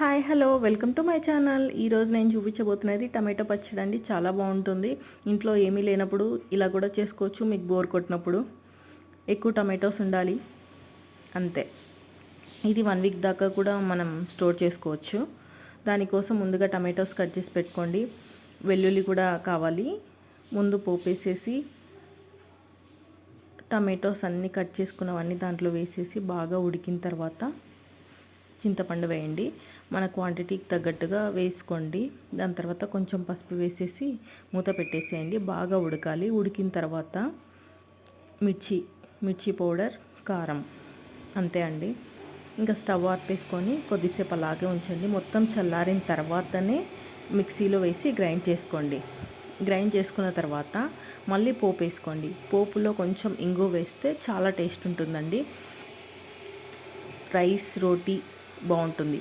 Hi hello welcome to my channel. ఈరోజు నేను చూపించబోతున్నది tomato పచ్చడి అండి. చాలా బాగుంటుంది. ఇంట్లో ఏమీ లేనప్పుడు ఇలా కూడా చేసుకోవచ్చు. మీకు బోర్ కొట్టినప్పుడు ఎక్కువ టమాటోస్ ఉండాలి అంతే. ఇది 1 వీక్ దాకా కూడా మనం స్టోర్ చేసుకోవచ్చు. దానికోసం ముందుగా టమాటోస్ కట్ చేసి పెట్టుకోండి. వెల్లుల్లి కూడా కావాలి. ముందు పోపేసేసి టమాటోస్ అన్నీ కట్ చేసుకున్నవన్నీ దాంట్లో వేసేసి బాగా ఉడికిన తర్వాత చింతపండు వేయండి. మన క్వాంటిటీకి తగ్గట్టుగా వేసుకోండి. దాని తర్వాత కొంచెం పసుపు వేసేసి మూత పెట్టేసేయండి. బాగా ఉడకాలి. ఉడికిన తర్వాత మిర్చి పౌడర్, కారం అంతే అండి. ఇంకా స్టవ్ ఆపేసుకొని కొద్దిసేపు అలాగే ఉంచండి. మొత్తం చల్లారిన తర్వాతనే మిక్సీలో వేసి గ్రైండ్ చేసుకోండి. గ్రైండ్ చేసుకున్న తర్వాత మళ్ళీ పోపు వేసుకోండి. పోపులో కొంచెం ఇంగువ వేస్తే చాలా టేస్ట్ ఉంటుందండి. రైస్, రోటీ బాగుంటుంది.